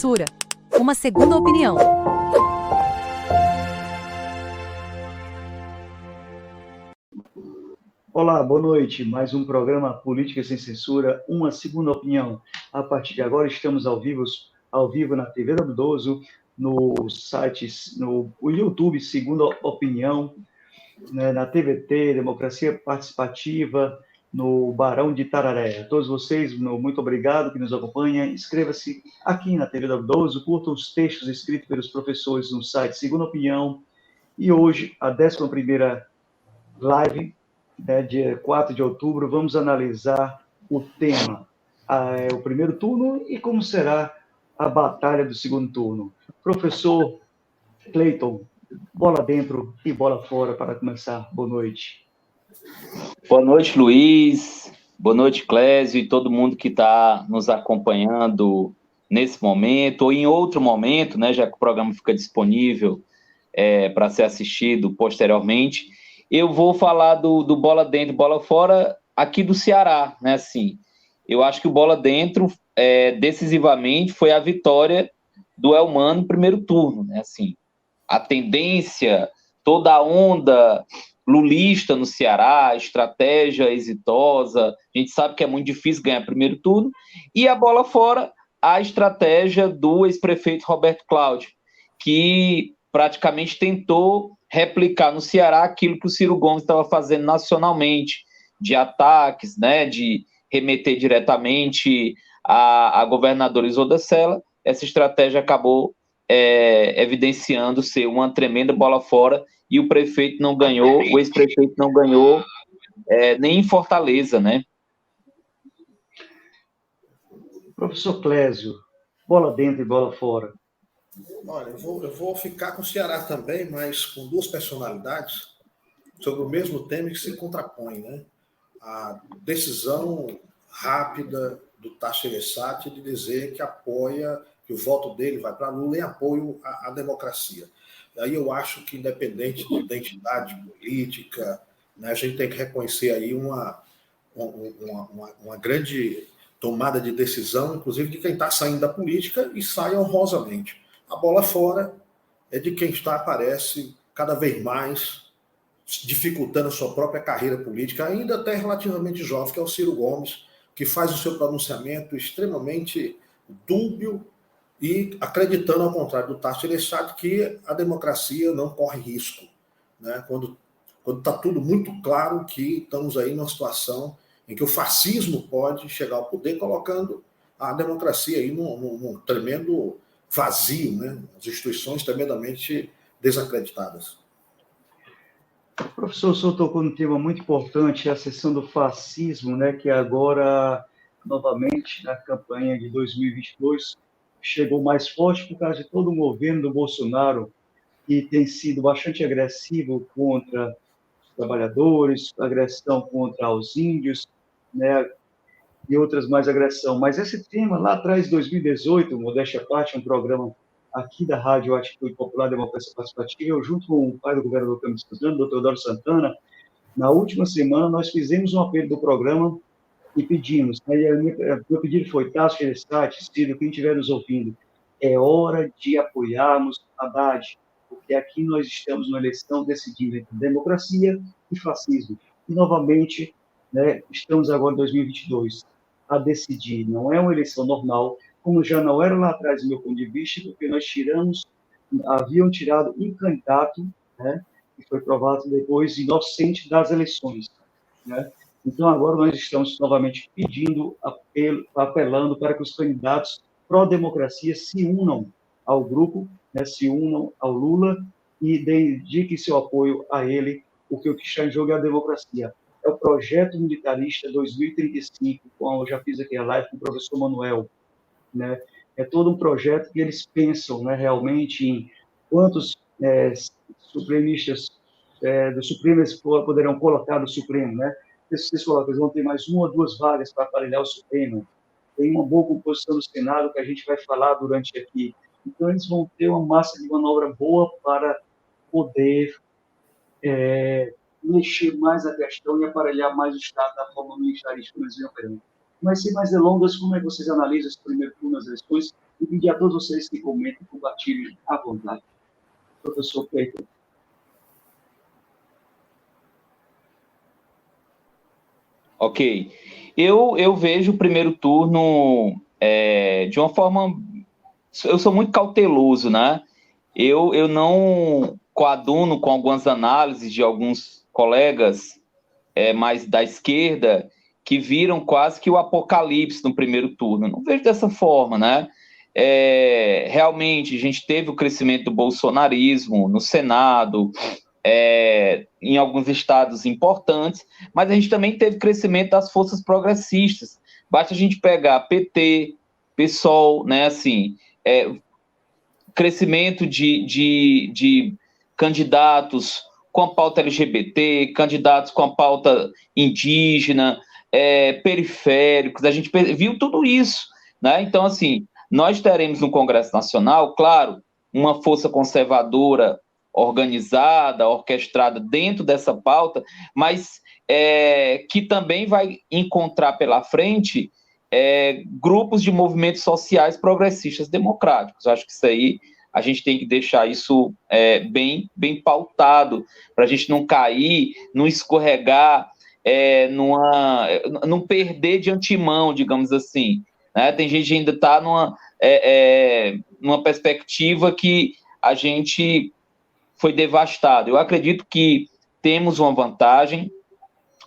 Censura. Uma segunda opinião. Olá, boa noite. Mais um programa Política Sem Censura, uma segunda opinião. A partir de agora estamos ao vivo na TV W12, no site, no YouTube Segunda Opinião, né, na TVT, Democracia Participativa, no Barão de Itararé. A todos vocês, muito obrigado que nos acompanham. Inscreva-se aqui na TV W12, curta os textos escritos pelos professores no site Segunda Opinião. E hoje, a 11ª live, dia 4 de outubro, vamos analisar o tema, o primeiro turno e como será a batalha do segundo turno. Professor Cleiton, bola dentro e bola fora para começar. Boa noite. Boa noite, Luiz. Boa noite, Clésio e todo mundo que está nos acompanhando nesse momento ou em outro momento, né, já que o programa fica disponível para ser assistido posteriormente. Eu vou falar do bola dentro e bola fora aqui do Ceará, né? Assim, eu acho que o bola dentro, decisivamente, foi a vitória do Elmano no primeiro turno, né? Assim, a tendência, toda a onda lulista no Ceará, estratégia exitosa, a gente sabe que é muito difícil ganhar primeiro turno, e a bola fora, a estratégia do ex-prefeito Roberto Cláudio, que praticamente tentou replicar no Ceará aquilo que o Ciro Gomes estava fazendo nacionalmente, de ataques, né, de remeter diretamente a governadora Isolda Sela. Essa estratégia acabou evidenciando ser uma tremenda bola fora, e o prefeito não ganhou, o ex-prefeito não ganhou nem em Fortaleza, né? Professor Clésio, bola dentro e bola fora. Olha, eu vou ficar com o Ceará também, mas com duas personalidades sobre o mesmo tema que se contrapõem, né? A decisão rápida do Tasso Gereissati de dizer que apoia, que o voto dele vai para Lula em apoio à democracia. Aí eu acho que, independente de identidade política, né, a gente tem que reconhecer aí uma grande tomada de decisão, inclusive de quem está saindo da política e sai honrosamente. A bola fora é de quem parece, cada vez mais dificultando a sua própria carreira política, ainda até relativamente jovem, que é o Ciro Gomes, que faz o seu pronunciamento extremamente dúbio e acreditando, ao contrário do Tasso Gereissati, que a democracia não corre risco, né? Quando está tudo muito claro que estamos aí numa situação em que o fascismo pode chegar ao poder, colocando a democracia aí num tremendo vazio, né? As instituições tremendamente desacreditadas. Professor, o senhor tocou num tema muito importante, a questão do fascismo, né, que agora, novamente, na campanha de 2022, chegou mais forte por causa de todo o governo do Bolsonaro, que tem sido bastante agressivo contra os trabalhadores, agressão contra os índios, né, e outras mais agressão. Mas esse tema, lá atrás, em 2018, modéstia à parte, um programa aqui da Rádio Atitude Popular Democracia Participativa, eu junto com o pai do governador Camilo Santana, o doutor Doro Santana, na última semana nós fizemos um apelo do programa e pedimos, meu pedido foi, Tasso Gereissati, Ciro, quem estiver nos ouvindo, é hora de apoiarmos Haddad, porque aqui nós estamos numa eleição decidida entre democracia e fascismo. E, novamente, né, estamos agora em 2022 a decidir. Não é uma eleição normal, como já não era lá atrás, do meu ponto de vista, porque nós haviam tirado um candidato, né, que foi provado depois inocente das eleições, né? Então, agora nós estamos novamente apelando para que os candidatos pró-democracia se unam ao grupo, né, se unam ao Lula e dediquem seu apoio a ele, porque o que está em jogo é a democracia. É o projeto militarista 2035, como eu já fiz aqui a live com o professor Manuel, né? É todo um projeto que eles pensam, né, realmente em quantos supremistas do Supremo eles poderão colocar no Supremo, né? Vocês colocam, eles vão ter mais 1 ou 2 vagas para aparelhar o Supremo. Tem uma boa composição no Senado que a gente vai falar durante aqui. Então, eles vão ter uma massa de manobra boa para poder mexer mais a questão e aparelhar mais o Estado da forma militarista que eles vêm operando. Mas, sem mais delongas, como é que vocês analisam esse primeiro turno das eleições? e pedir a todos vocês que comentem, compartilhem à vontade. Professor Cleiton. Ok. Eu vejo o primeiro turno de uma forma... Eu sou muito cauteloso, né? Eu não coaduno com algumas análises de alguns colegas mais da esquerda que viram quase que o apocalipse no primeiro turno. Eu não vejo dessa forma, né? Realmente, a gente teve o crescimento do bolsonarismo no Senado, em alguns estados importantes, mas a gente também teve crescimento das forças progressistas. Basta a gente pegar PT, PSOL, né? Assim, crescimento de candidatos com a pauta LGBT, candidatos com a pauta indígena, periféricos, a gente viu tudo isso, né? Então, assim, nós teremos no Congresso Nacional, claro, uma força conservadora organizada, orquestrada dentro dessa pauta, mas que também vai encontrar pela frente grupos de movimentos sociais progressistas democráticos. Eu acho que isso aí, a gente tem que deixar isso bem pautado, para a gente não cair, não escorregar, não perder de antemão, digamos assim. Né? Tem gente que ainda está numa perspectiva que a gente foi devastado. Eu acredito que temos uma vantagem,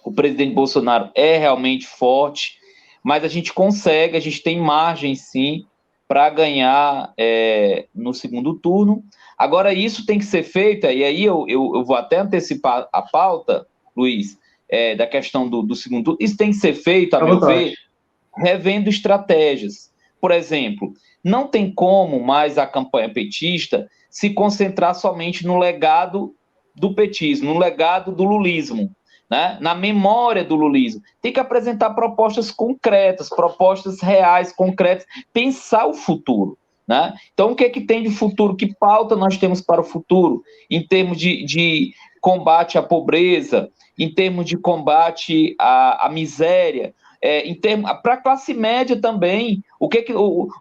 o presidente Bolsonaro é realmente forte, mas a gente consegue, a gente tem margem, sim, para ganhar no segundo turno. Agora, isso tem que ser feito, e aí eu vou até antecipar a pauta, Luiz, da questão do segundo turno. Isso tem que ser feito, a meu ver, revendo estratégias. Por exemplo, não tem como mais a campanha petista se concentrar somente no legado do petismo, no legado do lulismo, né? Na memória do lulismo. Tem que apresentar propostas concretas, propostas reais, concretas, pensar o futuro. Né? Então, o que é que tem de futuro? Que pauta nós temos para o futuro em termos de combate à pobreza, em termos de combate à miséria, para a classe média também?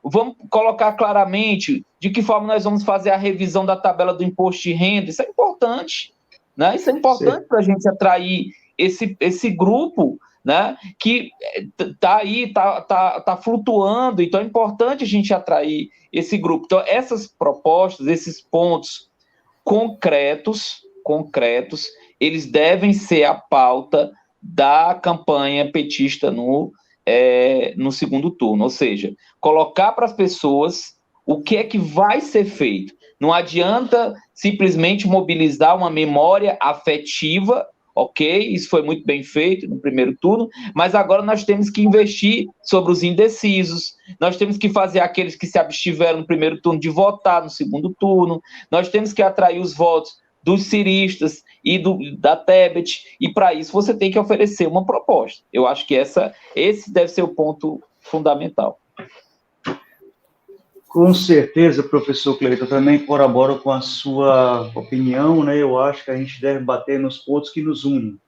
Vamos colocar claramente de que forma nós vamos fazer a revisão da tabela do imposto de renda. Isso é importante, né? Isso é importante para a gente atrair esse grupo, né, que está aí, está flutuando. Então é importante a gente atrair esse grupo. Então, essas propostas, esses pontos concretos, eles devem ser a pauta da campanha petista no segundo turno, ou seja, colocar para as pessoas o que é que vai ser feito. Não adianta simplesmente mobilizar uma memória afetiva, ok, isso foi muito bem feito no primeiro turno, mas agora nós temos que investir sobre os indecisos, nós temos que fazer aqueles que se abstiveram no primeiro turno de votar no segundo turno, nós temos que atrair os votos dos ciristas e da Tebet, e para isso você tem que oferecer uma proposta. Eu acho que esse deve ser o ponto fundamental. Com certeza, professor Cleiton, também corroboro com a sua opinião, né? Eu acho que a gente deve bater nos pontos que nos unem.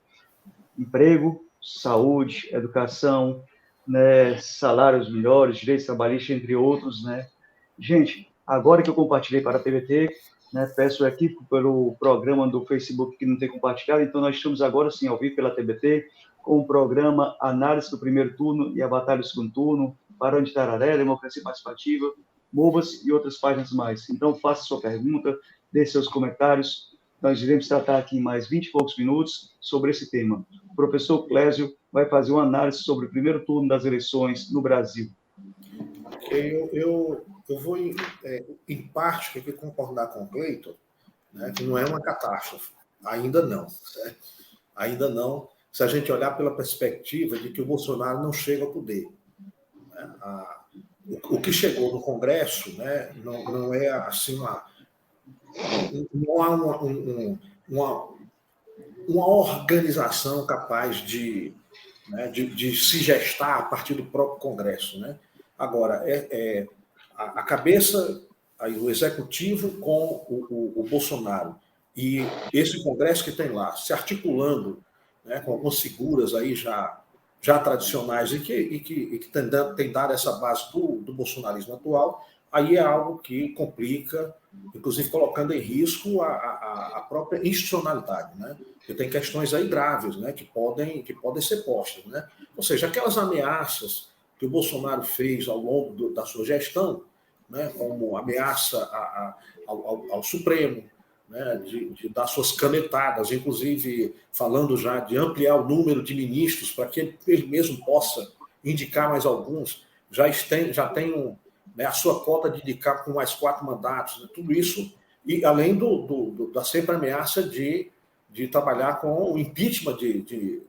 Emprego, saúde, educação, né? Salários melhores, direitos trabalhistas, entre outros, né? Gente, agora que eu compartilhei para a TVT, né, peço aqui pelo programa do Facebook que não tem compartilhado, então nós estamos agora sim ao vivo pela TVT, com o programa Análise do Primeiro Turno e a Batalha do Segundo Turno, Barão de Tararé, Democracia Participativa, MOVAS e outras páginas mais. Então, faça sua pergunta, dê seus comentários. Nós iremos tratar aqui em mais 20 e poucos minutos sobre esse tema. O professor Clésio vai fazer uma análise sobre o primeiro turno das eleições no Brasil. Eu vou, em parte, aqui concordar com o Cleiton, né, que não é uma catástrofe. Ainda não. Certo? Ainda não, se a gente olhar pela perspectiva de que o Bolsonaro não chega ao poder. Né? O que chegou no Congresso, né, não é assim não há uma organização capaz de se gestar a partir do próprio Congresso. Né? Agora, a cabeça, aí, o executivo com o Bolsonaro e esse Congresso que tem lá, se articulando, né, com algumas figuras aí já tradicionais e que tem dado essa base do bolsonarismo atual, aí é algo que complica, inclusive colocando em risco a própria institucionalidade, né? Porque tem questões aí graves, né, que podem ser postas, né? Ou seja, aquelas ameaças que o Bolsonaro fez ao longo da sua gestão, né, como ameaça ao Supremo, né, de dar suas canetadas, inclusive falando já de ampliar o número de ministros para que ele mesmo possa indicar mais alguns, já tem né, a sua cota de indicar com mais 4 mandatos, né, tudo isso, e além da sempre ameaça de trabalhar com o impeachment de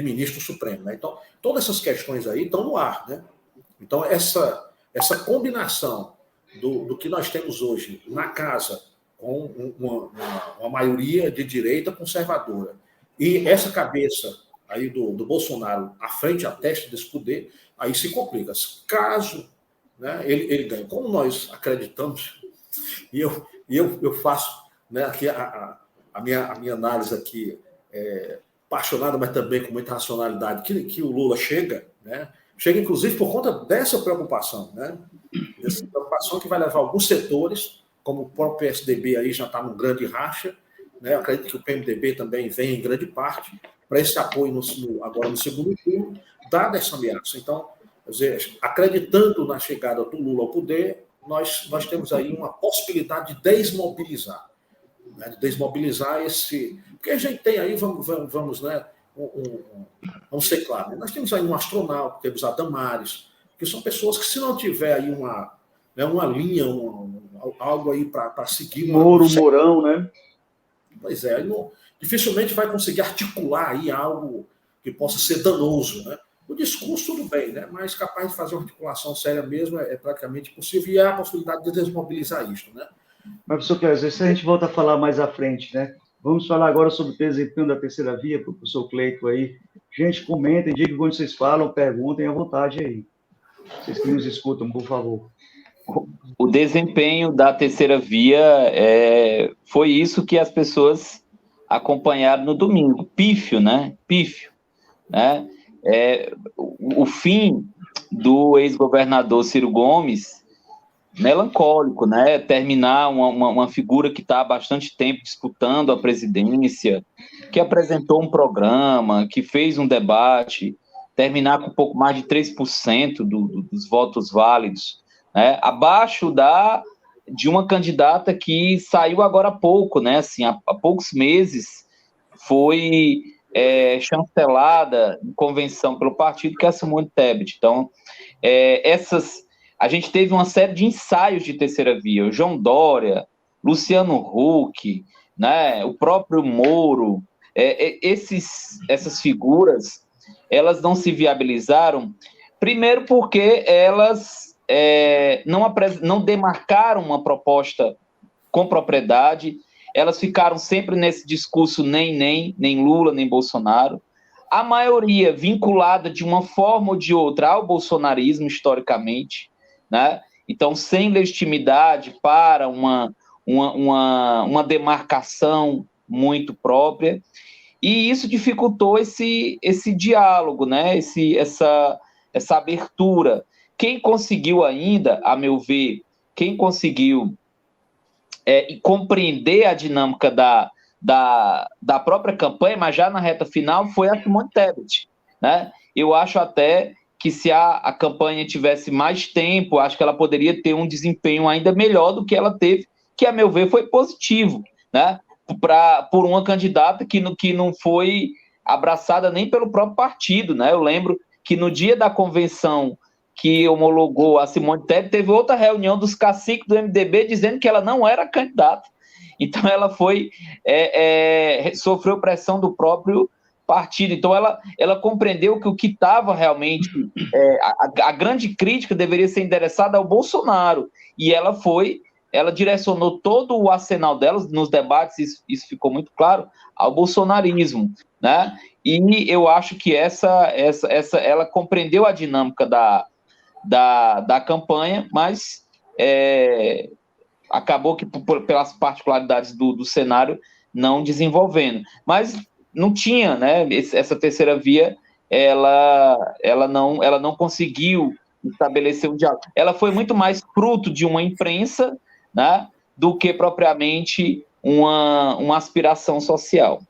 ministro supremo. Né? Então, todas essas questões aí estão no ar. Né? Então, essa combinação do que nós temos hoje na casa, com uma maioria de direita conservadora, e essa cabeça aí do Bolsonaro à frente, à testa desse poder, aí se complica. Caso, né, ele ganhe, como nós acreditamos, e eu faço, né, aqui a minha análise aqui, apaixonada, mas também com muita racionalidade, que o Lula chega, né, chega inclusive por conta dessa preocupação, né, dessa preocupação que vai levar alguns setores, como o próprio PSDB aí já está num grande racha, né, eu acredito que o PMDB também vem em grande parte para esse apoio agora no segundo turno, dada essa ameaça. Então, quer dizer, acreditando na chegada do Lula ao poder, nós temos aí uma possibilidade de desmobilizar, né, esse... Porque a gente tem aí, vamos né, vamos ser claros, né? Nós temos aí um astronauta, temos a Damares, que são pessoas que, se não tiver aí uma linha, algo aí para seguir... Mourão, né? Pois é, dificilmente vai conseguir articular aí algo que possa ser danoso, né? O discurso, tudo bem, né? Mas capaz de fazer uma articulação séria mesmo é praticamente impossível, e há a possibilidade de desmobilizar isso, né? Mas, professor Clésio, isso a gente volta a falar mais à frente, né? Vamos falar agora sobre o desempenho da terceira via, para o professor Cleito aí. Gente, comentem, digam quando vocês falam, perguntem à vontade aí. Vocês que nos escutam, por favor. O desempenho da terceira via foi isso que as pessoas acompanharam no domingo. Pífio, né? Pífio, né? O fim do ex-governador Ciro Gomes, melancólico, né? Terminar uma figura que está há bastante tempo disputando a presidência, que apresentou um programa, que fez um debate, terminar com um pouco mais de 3% dos votos válidos, né? Abaixo de uma candidata que saiu agora há pouco, né? Assim, há poucos meses foi chancelada em convenção pelo partido, que é a Simone Tebet. Então, a gente teve uma série de ensaios de terceira via, o João Dória, Luciano Huck, né, o próprio Moro, essas figuras, elas não se viabilizaram, primeiro porque elas não demarcaram uma proposta com propriedade, elas ficaram sempre nesse discurso nem Lula, nem Bolsonaro, a maioria vinculada de uma forma ou de outra ao bolsonarismo, historicamente, né? Então, sem legitimidade para uma demarcação muito própria, e isso dificultou esse diálogo, né? Essa abertura. Quem conseguiu ainda, a meu ver, compreender a dinâmica da própria campanha, mas já na reta final, foi a Simone Tebet, né? Eu acho até que se a campanha tivesse mais tempo, acho que ela poderia ter um desempenho ainda melhor do que ela teve, que, a meu ver, foi positivo, né? Por uma candidata que não foi abraçada nem pelo próprio partido, né? Eu lembro que no dia da convenção que homologou a Simone Tebet, teve outra reunião dos caciques do MDB dizendo que ela não era candidata. Então, ela sofreu pressão do próprio partido. Então, ela compreendeu que o que estava realmente... a grande crítica deveria ser endereçada ao Bolsonaro. E ela direcionou todo o arsenal dela, nos debates, isso ficou muito claro, ao bolsonarismo, né? E eu acho que ela compreendeu a dinâmica da campanha, mas acabou que, pelas particularidades do cenário, não desenvolvendo. Mas não tinha, né? Essa terceira via, ela não conseguiu estabelecer um diálogo. Ela foi muito mais fruto de uma imprensa, né, do que propriamente uma aspiração social.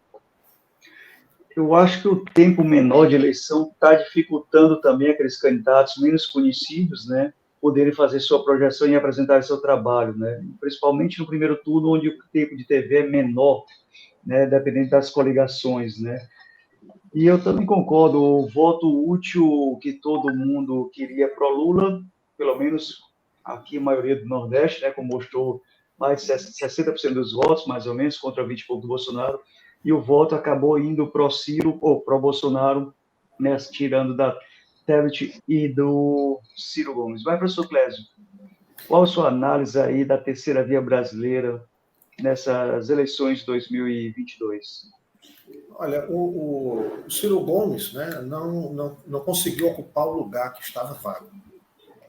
Eu acho que o tempo menor de eleição está dificultando também aqueles candidatos menos conhecidos, né, poderem fazer sua projeção e apresentar seu trabalho, né, principalmente no primeiro turno, onde o tempo de TV é menor, né, dependendo das coligações, né. E eu também concordo, o voto útil que todo mundo queria pro Lula, pelo menos aqui a maioria do Nordeste, né, como mostrou mais de 60% dos votos, mais ou menos, contra 20 e pouco do Bolsonaro, e o voto acabou indo pro Ciro, ou pro Bolsonaro, né, tirando da Tebet e do Ciro Gomes. Vai, professor Clésio, qual a sua análise aí da terceira via brasileira nessas eleições de 2022? Olha, o Ciro Gomes, né, não conseguiu ocupar o lugar que estava vago,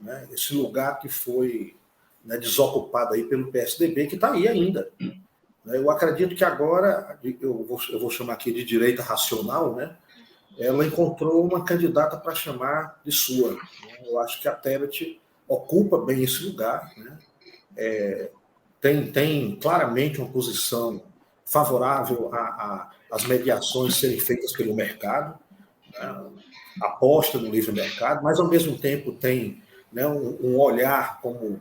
né? Esse lugar que foi, né, desocupado aí pelo PSDB, que está aí ainda. Eu acredito que agora, eu vou chamar aqui de direita racional, né, ela encontrou uma candidata para chamar de sua. Eu acho que a Tebet ocupa bem esse lugar, né? Tem claramente uma posição favorável às mediações serem feitas pelo mercado, né? Aposta no livre mercado, mas ao mesmo tempo tem, né, um olhar como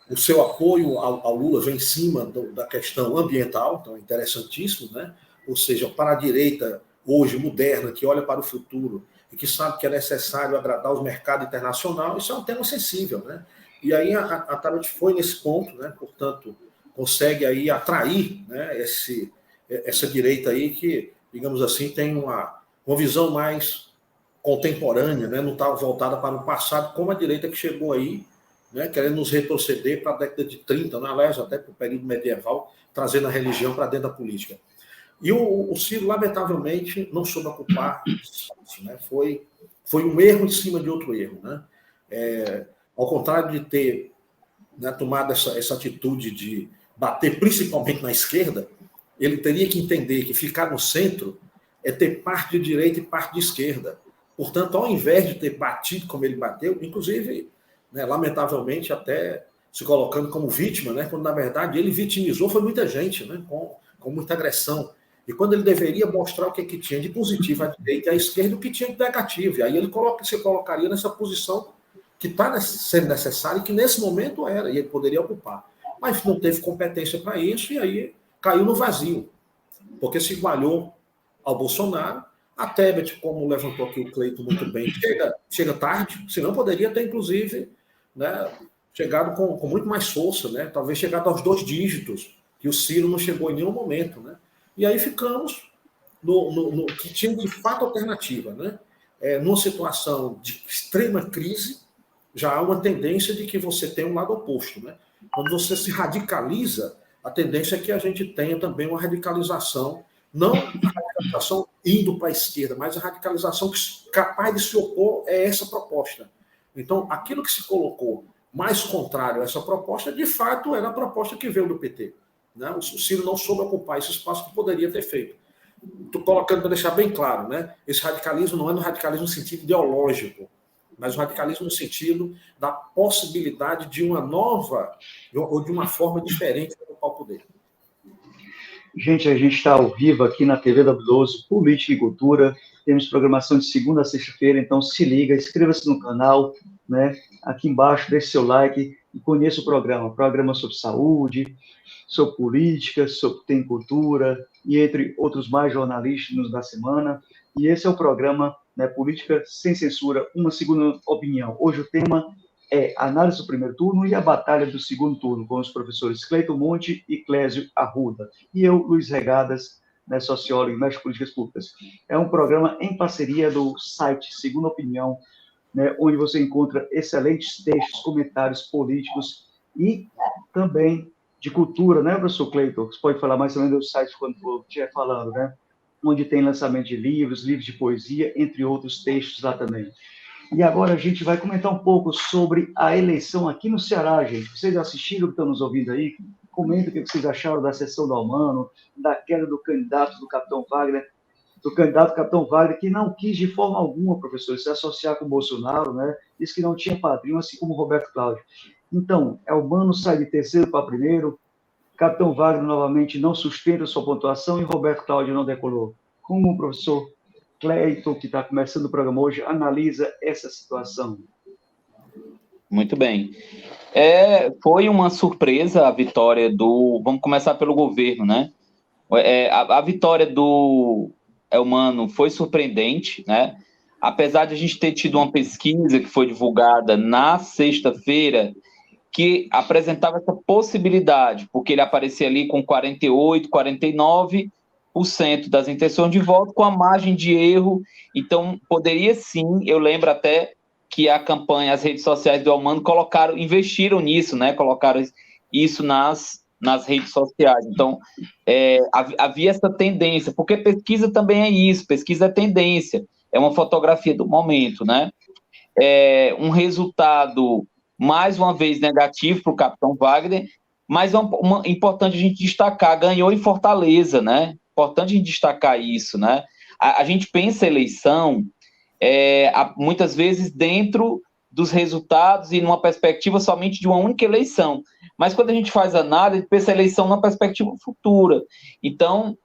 o seu apoio ao Lula vem em cima da questão ambiental, então é interessantíssimo, né? Ou seja, para a direita hoje moderna, que olha para o futuro e que sabe que é necessário agradar os mercados internacionais, isso é um tema sensível, né? E aí a Tebet foi nesse ponto, né? Portanto, consegue aí atrair, né, essa direita aí que, digamos assim, tem uma visão mais contemporânea, né? Não está voltada para o passado, como a direita que chegou aí, né, querendo nos retroceder para a década de 30, né, aliás, até para o período medieval, trazendo a religião para dentro da política. E o Ciro, lamentavelmente, não soube ocupar isso, né? Foi um erro em cima de outro erro, né? Ao contrário de ter, né, tomado essa atitude de bater principalmente na esquerda, ele teria que entender que ficar no centro é ter parte de direita e parte de esquerda. Portanto, ao invés de ter batido como ele bateu, inclusive, né, lamentavelmente, até se colocando como vítima, né, quando na verdade ele vitimizou foi muita gente, né, com muita agressão. E quando ele deveria mostrar o que tinha de positivo à direita e à esquerda, o que tinha de negativo. E aí ele se colocaria nessa posição que está sendo necessária e que nesse momento era, e ele poderia ocupar. Mas não teve competência para isso e aí caiu no vazio, porque se igualou ao Bolsonaro. A Tebet, como levantou aqui o Cleiton muito bem, chega tarde, senão poderia ter, inclusive, né, chegado com muito mais força, né, talvez chegado aos 2 dígitos, que o Ciro não chegou em nenhum momento. Né? E aí ficamos no que tinha de fato alternativa. Né? Numa situação de extrema crise, já há uma tendência de que você tem um lado oposto. Né? Quando você se radicaliza, a tendência é que a gente tenha também uma radicalização, não a radicalização indo para a esquerda, mas a radicalização capaz de se opor a essa proposta. Então, aquilo que se colocou mais contrário a essa proposta, de fato, era a proposta que veio do PT. Né? O Ciro não soube ocupar esse espaço que poderia ter feito. Estou colocando para deixar bem claro, né? Esse radicalismo não é no radicalismo no sentido ideológico, mas o radicalismo no sentido da possibilidade de uma nova ou de uma forma diferente de ocupar o poder. Gente, a gente está ao vivo aqui na TV W12, Política e Cultura. Temos programação de segunda a sexta-feira, então se liga, inscreva-se no canal, né? Aqui embaixo, deixe seu like e conheça o programa sobre saúde, sobre política, sobre tem cultura, e entre outros mais jornalísticos da semana. E esse é o programa, né, Política Sem Censura, uma segunda opinião. Hoje o tema é análise do primeiro turno e a batalha do segundo turno, com os professores Cleiton Monte e Clésio Arruda. E eu, Luiz Regadas, né, sociólogo e mestre em políticas públicas. É um programa em parceria do site Segunda Opinião, né, onde você encontra excelentes textos, comentários políticos e também de cultura, né, professor Cleiton? Você pode falar mais também do site quando eu estiver falando, né? Onde tem lançamento de livros de poesia, entre outros textos lá também. E agora a gente vai comentar um pouco sobre a eleição aqui no Ceará, gente. Vocês assistiram, que estão nos ouvindo aí? Comentem o que vocês acharam da sessão do Almano, da queda do candidato do Capitão Wagner. do candidato Capitão Wagner, que não quis de forma alguma, professor, se associar com o Bolsonaro, né? Disse que não tinha padrinho, assim como o Roberto Cláudio. Então, Elmano sai de terceiro para primeiro, Capitão Wagner novamente não sustenta sua pontuação e Roberto Cláudio não decolou. Como o professor Cleiton, que está começando o programa hoje, analisa essa situação? Muito bem. Foi uma surpresa a vitória do... Vamos começar pelo governo, né? A vitória do Elmano foi surpreendente, né? Apesar de a gente ter tido uma pesquisa que foi divulgada na sexta-feira, que apresentava essa possibilidade, porque ele aparecia ali com 48%, 49% das intenções de voto, com a margem de erro. Então, poderia sim, eu lembro até que a campanha, as redes sociais do Elmano investiram nisso, né? Colocaram isso nas redes sociais. Então, havia essa tendência, porque pesquisa também é isso, pesquisa é tendência, é uma fotografia do momento, né? Um resultado, mais uma vez, negativo para o Capitão Wagner, mas importante a gente destacar, ganhou em Fortaleza, né? Importante a gente destacar isso, né? A gente pensa a eleição muitas vezes dentro dos resultados e numa perspectiva somente de uma única eleição. Mas quando a gente faz análise, pensa a eleição numa perspectiva futura. Então,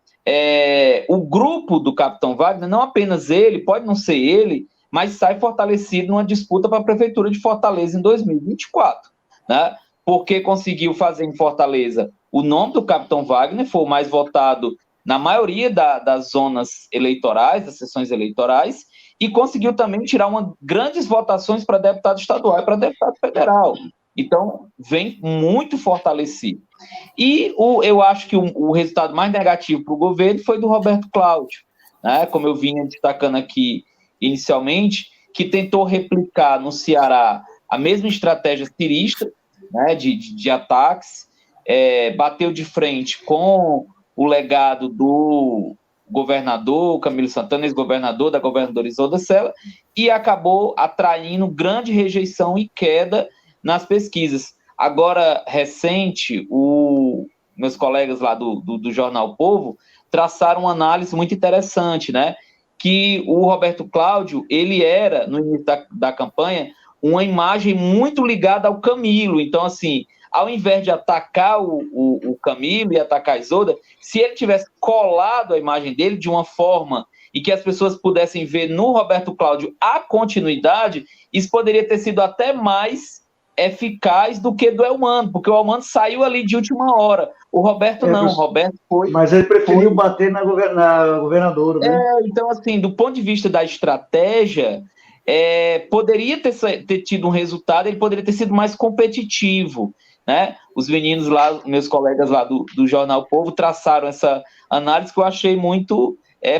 o grupo do Capitão Wagner, não apenas ele, pode não ser ele, mas sai fortalecido numa disputa para a Prefeitura de Fortaleza em 2024, né? Porque conseguiu fazer em Fortaleza o nome do Capitão Wagner, foi o mais votado na maioria das zonas eleitorais, das sessões eleitorais, e conseguiu também tirar grandes votações para deputado estadual e para deputado federal. Então, vem muito fortalecido. E eu acho que o resultado mais negativo para o governo foi do Roberto Cláudio, né? Como eu vinha destacando aqui inicialmente, que tentou replicar no Ceará a mesma estratégia cirista, né, de ataques, bateu de frente com o legado do governador Camilo Santana, ex-governador da governadora Isolda Sela, e acabou atraindo grande rejeição e queda nas pesquisas. Agora, recente, meus colegas lá do Jornal Povo traçaram uma análise muito interessante, né? Que o Roberto Cláudio, ele era, no início da campanha, uma imagem muito ligada ao Camilo. Então, assim, ao invés de atacar o Camilo e atacar a Isolda, se ele tivesse colado a imagem dele de uma forma e que as pessoas pudessem ver no Roberto Cláudio a continuidade, isso poderia ter sido até mais eficaz do que do Elmano, porque o Elmano saiu ali de última hora. O Roberto não, o Roberto foi... Mas ele preferiu bater na governadora, né? Então, assim, do ponto de vista da estratégia, poderia ter tido um resultado, ele poderia ter sido mais competitivo, né? Os meninos lá, meus colegas lá do Jornal Povo, traçaram essa análise que eu achei muito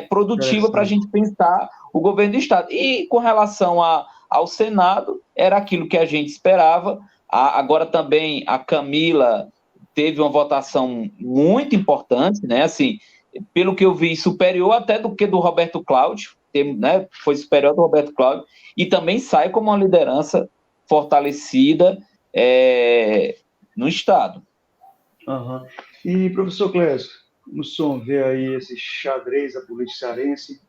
produtiva para a gente pensar o governo do Estado. E com relação ao Senado, era aquilo que a gente esperava. Agora também a Camila teve uma votação muito importante, né? Assim, pelo que eu vi, superior até do que do Roberto Cláudio, né? Foi superior do Roberto Cláudio, e também sai como uma liderança fortalecida no Estado. Uhum. E, professor Clésio, como o senhor vê aí esse xadrez da política cearense?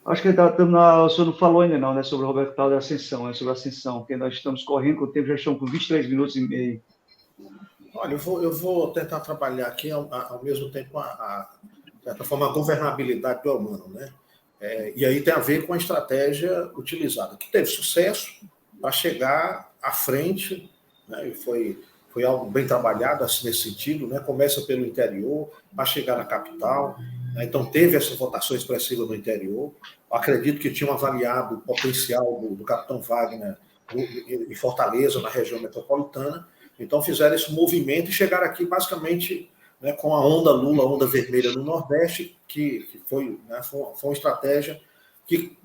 Acho que o senhor não falou ainda não, né, sobre o Roberto Cláudio e a Ascensão, né, sobre a Ascensão, porque nós estamos correndo com o tempo, já estamos com 23 minutos e meio. Olha, eu vou tentar trabalhar aqui ao mesmo tempo de certa forma, a governabilidade do Elmano, né? E aí tem a ver com a estratégia utilizada, que teve sucesso para chegar à frente, né? E foi algo bem trabalhado assim, nesse sentido, né? Começa pelo interior, para chegar na capital, né? Então teve essa votação expressiva no interior. Eu acredito que tinham avaliado o potencial do Capitão Wagner em Fortaleza, na região metropolitana. Então fizeram esse movimento e chegaram aqui basicamente, né, com a onda Lula, a onda vermelha no Nordeste, que foi, né, foi uma estratégia que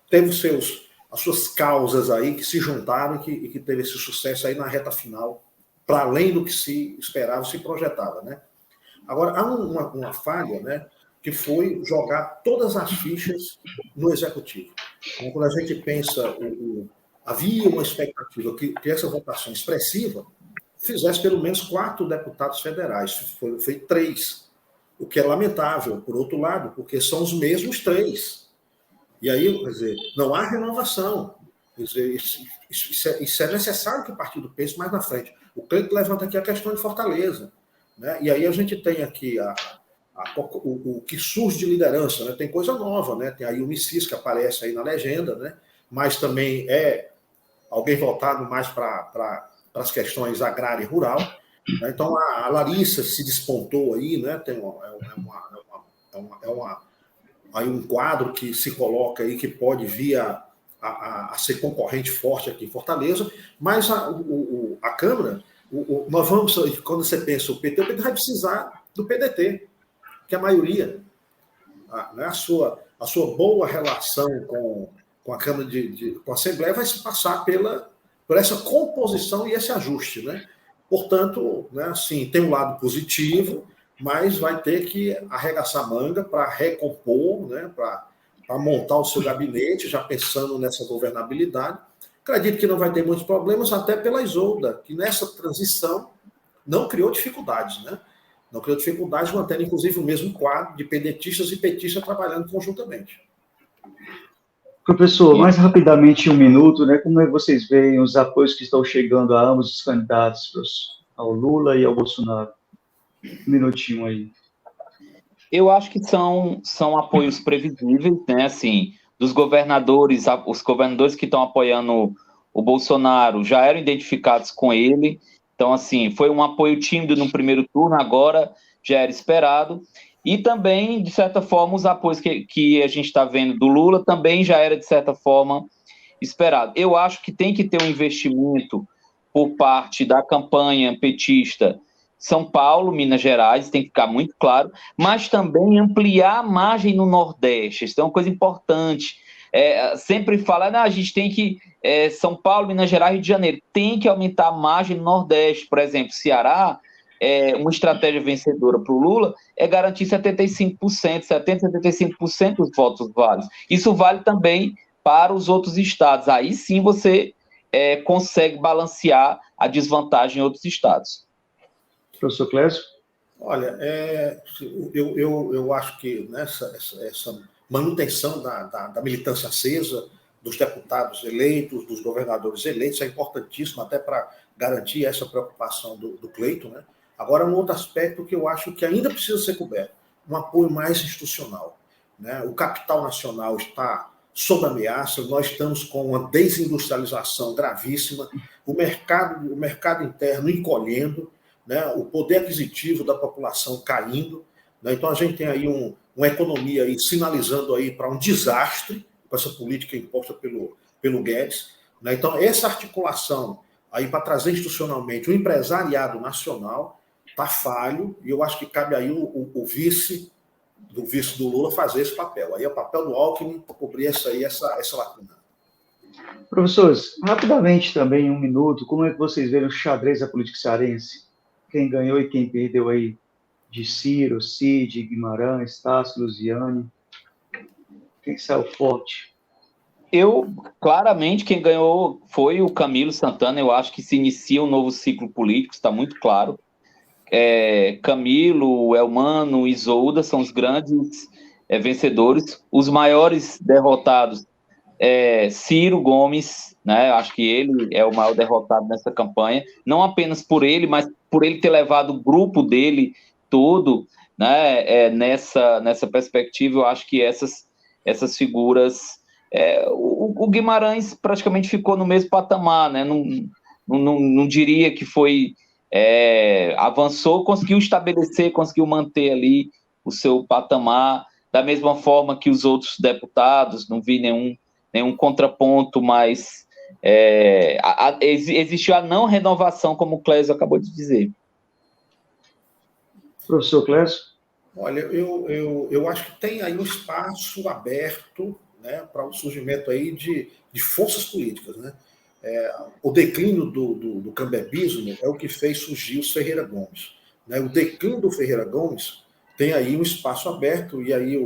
teve as suas causas aí, que se juntaram e que teve esse sucesso aí na reta final, para além do que se esperava, se projetava, né? Agora, há uma falha, né, que foi jogar todas as fichas no Executivo. Então, quando a gente pensa, havia uma expectativa que essa votação expressiva fizesse pelo menos 4 deputados federais, foi 3. o que é lamentável, por outro lado, porque são os mesmos três. E aí, quer dizer, não há renovação. Quer dizer, isso é necessário que o partido pense mais na frente. O Cleiton levanta aqui a questão de Fortaleza, né? E aí a gente tem aqui o que surge de liderança, né? Tem coisa nova, né? Tem aí o Missis, que aparece aí na legenda, né? Mas também é alguém voltado mais para as questões agrária e rural, né? Então a Larissa se despontou aí, né? Tem aí um quadro que se coloca aí que pode vir a ser concorrente forte aqui em Fortaleza, mas a Câmara, nós vamos, quando você pensa o PT vai precisar do PDT, que é a maioria, né? A sua boa relação com a Câmara com a Assembleia vai se passar por essa composição e esse ajuste, né? Portanto, né, assim, tem um lado positivo, mas vai ter que arregaçar a manga para recompor, né, para montar o seu gabinete, já pensando nessa governabilidade. Acredito que não vai ter muitos problemas, até pela Isolda, que nessa transição não criou dificuldades, né? Não criou dificuldades, mantendo inclusive o mesmo quadro de pedetistas e petistas trabalhando conjuntamente. Professor, mais rapidamente, um minuto, né? Como é que vocês veem os apoios que estão chegando a ambos os candidatos, ao Lula e ao Bolsonaro? Um minutinho aí. Eu acho que são apoios previsíveis, né? Assim, dos governadores, os governadores que estão apoiando o Bolsonaro já eram identificados com ele. Então, assim, foi um apoio tímido no primeiro turno, agora já era esperado. E também, de certa forma, os apoios que a gente está vendo do Lula também já era, de certa forma, esperado. Eu acho que tem que ter um investimento por parte da campanha petista São Paulo, Minas Gerais, tem que ficar muito claro, mas também ampliar a margem no Nordeste. Isso é uma coisa importante. Sempre fala, a gente tem que São Paulo, Minas Gerais, Rio de Janeiro, tem que aumentar a margem no Nordeste. Por exemplo, Ceará, uma estratégia vencedora para o Lula é garantir 75%, 70%, 75% dos votos válidos. Isso vale também para os outros estados. Aí sim você consegue balancear a desvantagem em outros estados. Professor Clésio? Olha, eu acho que essa manutenção da militância acesa, dos deputados eleitos, dos governadores eleitos, é importantíssimo até para garantir essa preocupação do Cleiton, né? Agora, um outro aspecto que eu acho que ainda precisa ser coberto, um apoio mais institucional, né? O capital nacional está sob ameaça, nós estamos com uma desindustrialização gravíssima, o mercado interno encolhendo, né? O poder aquisitivo da população caindo, né? Então a gente tem aí uma economia aí sinalizando aí para um desastre com essa política imposta pelo Guedes, né? Então essa articulação aí para trazer institucionalmente o empresariado nacional está falho, e eu acho que cabe aí o vice do Lula fazer esse papel. Aí é o papel do Alckmin para cobrir essa lacuna. Professores, rapidamente também, um minuto, como é que vocês veem o xadrez da política cearense? Quem ganhou e quem perdeu aí? De Ciro, Cid, Guimarães, Tasso, Luziane? Quem saiu forte? Claramente, quem ganhou foi o Camilo Santana. Eu acho que se inicia um novo ciclo político, está muito claro. Camilo, Elmano, Isolda são os grandes vencedores. Os maiores derrotados Ciro Gomes, né? Acho que ele é o maior derrotado nessa campanha, não apenas por ele, mas por ele ter levado o grupo dele todo, né? Nessa perspectiva, eu acho que essas figuras... o Guimarães praticamente ficou no mesmo patamar, né? Não diria que foi... avançou, conseguiu estabelecer, conseguiu manter ali o seu patamar, da mesma forma que os outros deputados, não vi nenhum contraponto, mas existiu a não renovação, como o Clésio acabou de dizer. Professor Clésio? Olha, eu acho que tem aí um espaço aberto, né, para o surgimento aí de forças políticas, né? O declínio do cambebismo é o que fez surgir os Ferreira Gomes, né? O declínio do Ferreira Gomes tem aí um espaço aberto, e aí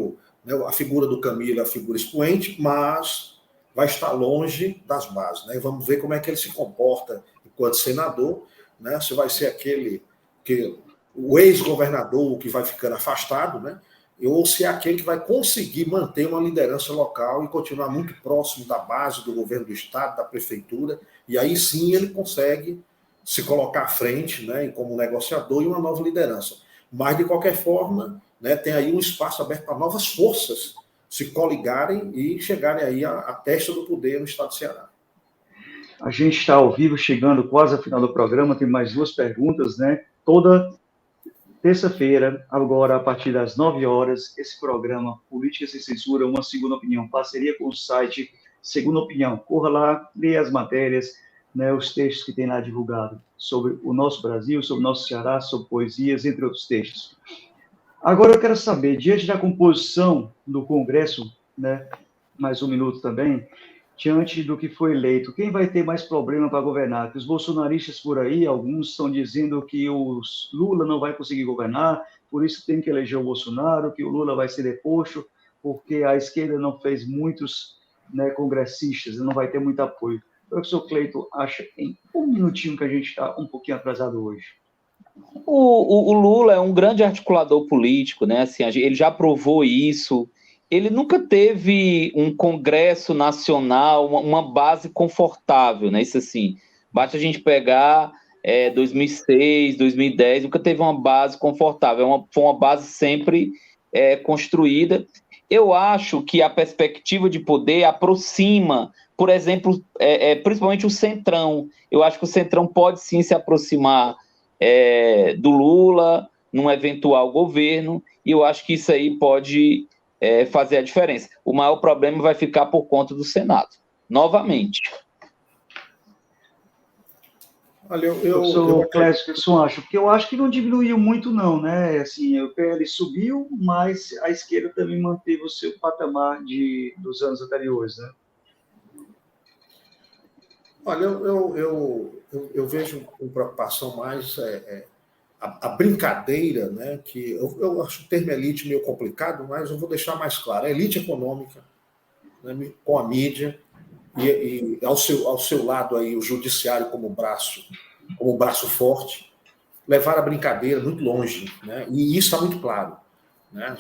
a figura do Camilo é a figura expoente, mas vai estar longe das bases, né? Vamos ver como é que ele se comporta enquanto senador, né? Se vai ser aquele que o ex-governador que vai ficando afastado, né? Ou se é aquele que vai conseguir manter uma liderança local e continuar muito próximo da base do governo do estado, da prefeitura, e aí sim ele consegue se colocar à frente, né, como negociador e uma nova liderança. Mas, de qualquer forma, né, tem aí um espaço aberto para novas forças se coligarem e chegarem aí à testa do poder no estado do Ceará. A gente está ao vivo, chegando quase ao final do programa, tem mais 2 perguntas, né? Toda terça-feira, agora a partir das 9 horas, esse programa Política Sem Censura, uma segunda opinião, parceria com o site Segunda Opinião. Corra lá, leia as matérias, né, os textos que tem lá divulgado sobre o nosso Brasil, sobre o nosso Ceará, sobre poesias, entre outros textos. Agora eu quero saber, diante da composição do Congresso, né, mais 1 minuto também, diante do que foi eleito, quem vai ter mais problema para governar? Que os bolsonaristas por aí, alguns estão dizendo que o Lula não vai conseguir governar, por isso tem que eleger o Bolsonaro, que o Lula vai ser deposto, porque a esquerda não fez muitos, né, congressistas, não vai ter muito apoio. O professor Cleiton acha, em 1 minutinho, que a gente está um pouquinho atrasado hoje. O Lula é um grande articulador político, né? Assim, ele já provou isso. Ele nunca teve um Congresso Nacional, uma base confortável, né? Isso assim, basta a gente pegar 2006, 2010, nunca teve uma base confortável, foi uma base sempre construída. Eu acho que a perspectiva de poder aproxima, por exemplo, principalmente o Centrão. Eu acho que o Centrão pode sim se aproximar do Lula num eventual governo, e eu acho que isso aí pode fazer a diferença. O maior problema vai ficar por conta do Senado, novamente. Olha, eu Clécio, o que você acha? Porque eu acho que não diminuiu muito, não, né? Assim, o PL subiu, mas a esquerda também manteve o seu patamar dos anos anteriores, né? Olha, eu vejo com preocupação mais a brincadeira, né? Que eu acho o termo elite meio complicado, mas eu vou deixar mais claro. A elite econômica, né, com a mídia, e ao seu lado aí o judiciário como braço forte, levar a brincadeira muito longe, né? E isso está muito claro, né?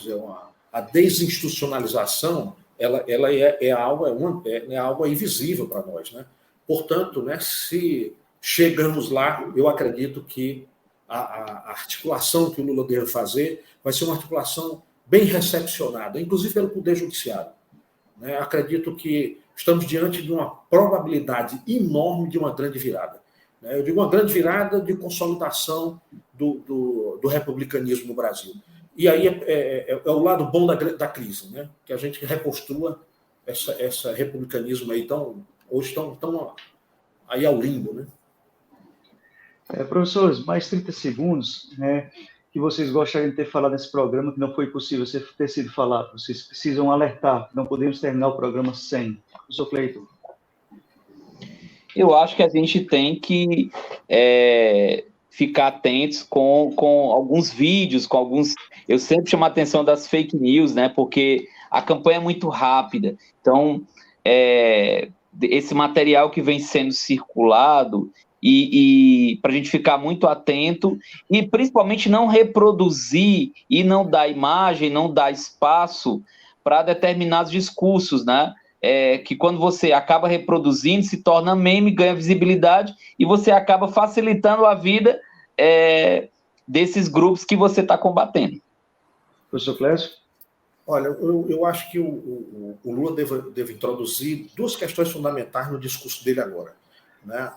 A desinstitucionalização ela é algo invisível para nós, né? Portanto, né, se chegamos lá, eu acredito que a articulação que o Lula deve fazer vai ser uma articulação bem recepcionada, inclusive pelo Poder Judiciário, né? Acredito que estamos diante de uma probabilidade enorme de uma grande virada. Eu digo uma grande virada de consolidação do republicanismo no Brasil. E aí é o lado bom da crise, né? Que a gente reconstrua esse republicanismo aí hoje estão aí ao limbo, né? Professores, mais 30 segundos, né, que vocês gostariam de ter falado nesse programa, que não foi possível ter sido falado. Vocês precisam alertar, não podemos terminar o programa sem. Professor Cleiton. Eu acho que a gente tem que ficar atentos com alguns vídeos, com alguns... Eu sempre chamo a atenção das fake news, né? Porque a campanha é muito rápida. Então, esse material que vem sendo circulado, e para a gente ficar muito atento, e principalmente não reproduzir e não dar imagem, não dar espaço para determinados discursos, né? Que quando você acaba reproduzindo, se torna meme, ganha visibilidade, e você acaba facilitando a vida desses grupos que você está combatendo. Professor Clécio? Olha, eu acho que o Lula deve introduzir 2 questões fundamentais no discurso dele agora, né?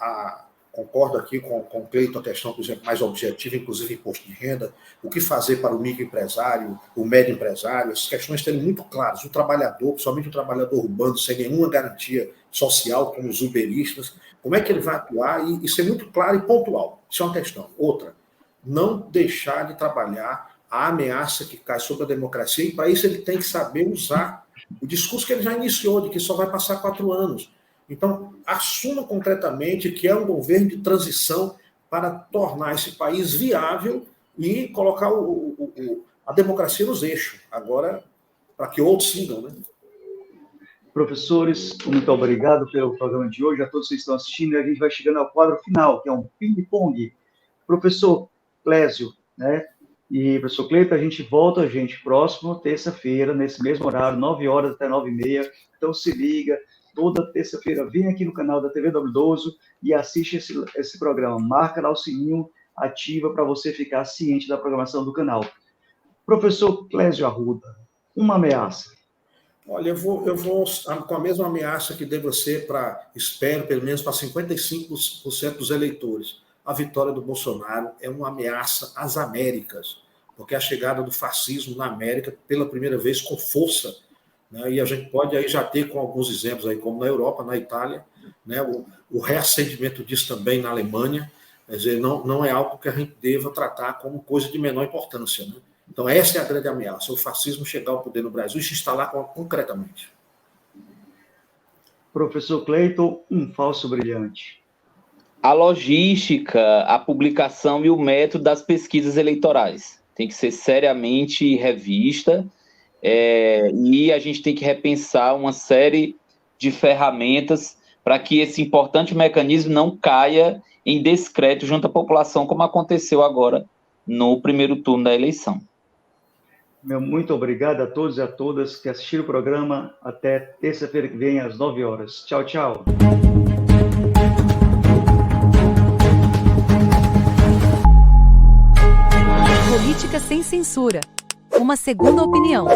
Concordo aqui com o Cleiton, a questão, por exemplo, mais objetiva, inclusive imposto de renda, o que fazer para o microempresário, o médio empresário, essas questões terem muito claras. O trabalhador, principalmente o trabalhador urbano, sem nenhuma garantia social, como os uberistas, como é que ele vai atuar e ser muito claro e pontual. Isso é uma questão. Outra, não deixar de trabalhar a ameaça que cai sobre a democracia, e para isso ele tem que saber usar o discurso que ele já iniciou, de que só vai passar 4 anos. Então, assuma concretamente que é um governo de transição para tornar esse país viável e colocar a democracia nos eixos, agora, para que outros sigam, né? Professores, muito obrigado pelo programa de hoje, a todos que estão assistindo, e a gente vai chegando ao quadro final, que é um ping-pong. Professor Clésio, né? E, professor Cleiton, a gente volta, próximo terça-feira, nesse mesmo horário, 9 horas até 9h30. Então, se liga, toda terça-feira, vem aqui no canal da TV W12 e assiste esse programa. Marca lá o sininho, ativa para você ficar ciente da programação do canal. Professor Clésio Arruda, uma ameaça. Olha, eu vou com a mesma ameaça que dei você espero, pelo menos para 55% dos eleitores. A vitória do Bolsonaro é uma ameaça às Américas, porque a chegada do fascismo na América, pela primeira vez, com força, né, e a gente pode aí já ter com alguns exemplos, aí, como na Europa, na Itália, né, o reacendimento disso também na Alemanha, quer dizer, não é algo que a gente deva tratar como coisa de menor importância, né? Então, essa é a grande ameaça, o fascismo chegar ao poder no Brasil e se instalar concretamente. Professor Cleiton, um falso brilhante. A logística, a publicação e o método das pesquisas eleitorais tem que ser seriamente revista, e a gente tem que repensar uma série de ferramentas para que esse importante mecanismo não caia em descrédito junto à população, como aconteceu agora no primeiro turno da eleição. Meu muito obrigado a todos e a todas que assistiram o programa. Até terça-feira que vem, às 9 horas. Tchau, tchau. Política sem censura. Uma segunda opinião.